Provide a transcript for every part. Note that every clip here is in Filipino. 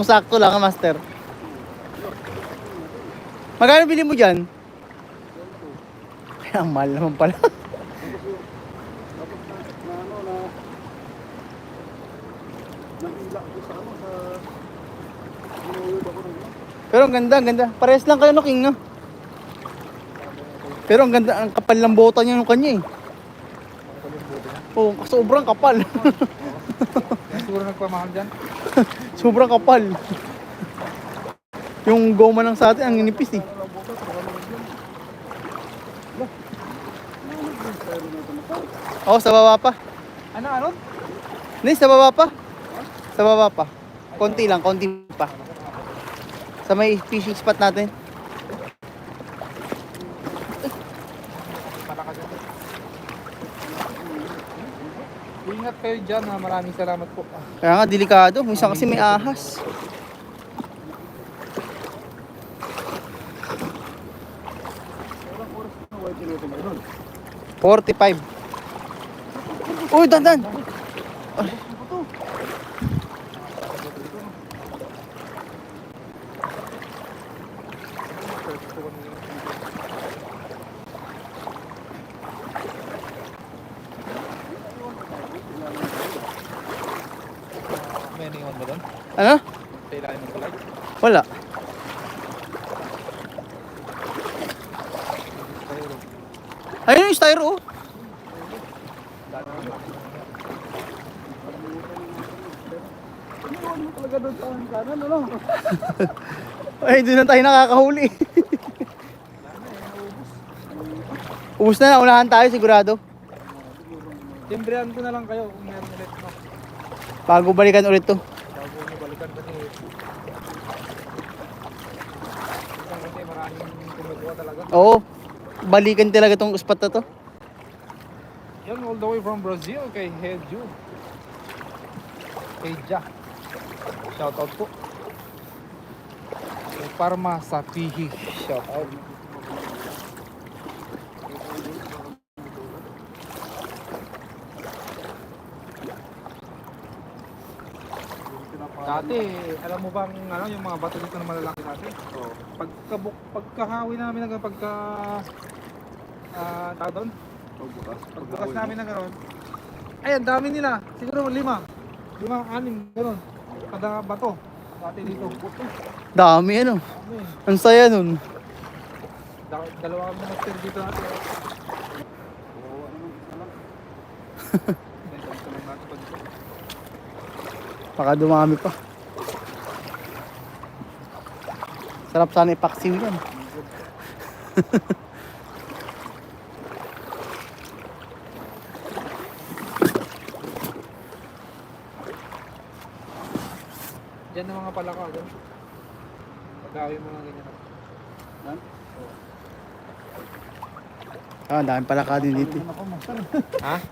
Sakto lang, master. Magkano bili mo dyan? Ay, ang mahal naman pala. Pero ang ganda, ang ganda. Parehas lang kayo no, King, no? Pero ang ganda, ang kapal ng bota niya yung kanya eh. Oh, sobrang kapal. Siguro nagpamahal dyan. Sobrang kapal. Yung goma lang sa atin, ang nipis eh. Oh, sa baba pa. Ano? Hindi, sa baba pa. Sa baba pa. Konti lang, konti pa. Sa may fishing spot natin. Malakas yan. Ingat kayo dyan ha. Maraming salamat po. Kaya nga, delikado. Minsan kasi may ahas. $45. Uy, dandan! May iniwan mo doon? Ano? Sa ilalim ng tulay? Wala. Ayun yung styro oh. Ay, doon na tayo nakakahuli. Ubus na, unahan tayo sigurado. Timbrehan ko na lang kayo kung meron ulit. No? Bago balikan ulit to. Bago nyo balikan kasi. Kasi maraming kumukuha talaga. Oo. Balikan talaga tong spot na to. Yan all the way from Brazil kay Hedju. Kay Ja. Shoutout po. Kay Parma sa Pihi. Shoutout. Dati, alam mo bang ano, yung mga bato dito na malalaki dati? Oo. Pagkahawi namin hanggang tawag doon? Pagbukas namin na gano'n. Ay, ang dami nila. Siguro 5, 6, gano'n. Kada bato. Dati dito. Dami ano. Dami. Ang saya nun. Dalawa kami master dito natin. Baka dumami pa. Sarap sana ipaksiw yan. Diyan na mga palaka. Pagkawin mo nga ganyan. Ah, dami pala ka din dito. Ha?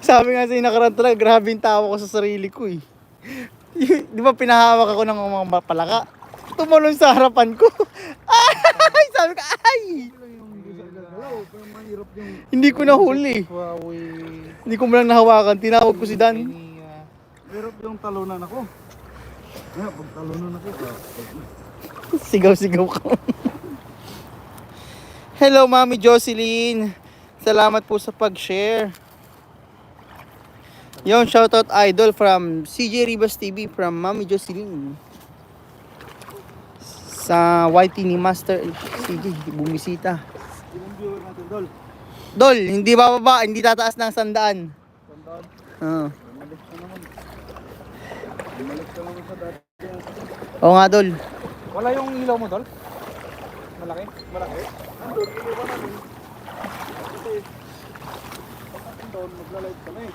Sabi nga sa nakaraan talaga, grabe yung tawa ko sa sarili ko eh. Di ba pinahawak ako ng mga palaka? Tumalon sa harapan ko. Ay! Sabi ko, ay! Hindi ko nahuli. Hindi ko mo lang nahawakan. Tinawag ko si Dan. Hirap yung talunan ako. Pag talunan ako. Sigaw-sigaw ka. Hello, Mami Jocelyn. Salamat po sa pag-share. Yon, shoutout idol from CJ Ribas TV from Mami Jocelyn. Sa YT ni Master CJ, bumisita. Yung viewer natin, Dol. Dol, hindi bababa, hindi tataas ng 100. Tandaan. Oo. Bumalik ka naman. Bumalik ka naman sa dati. Oo nga, Dol. Wala yung ilaw mo, Dol? Malaki? Malaki. Andun, iniwa natin. Kasi, doon, magla-live kami.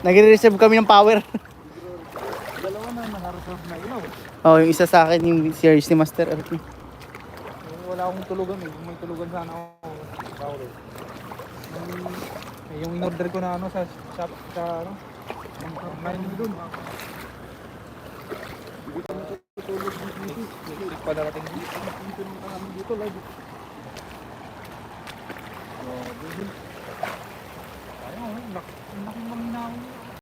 Nagre-reserve kami ng power. Dalawa na nakareserve na ilaw. Oh, yung isa sa akin, yung series ni Master RP. Wala akong tulugan eh. Kung may tulugan sana ako. Bawal eh. Yung in-order ko na ano sa shop, sa ano? Online doon. Hindi kami tutulog dito. Hindi pa darating dito. Dito naman kami dito, live. Ayun, Ang laki manghinaw.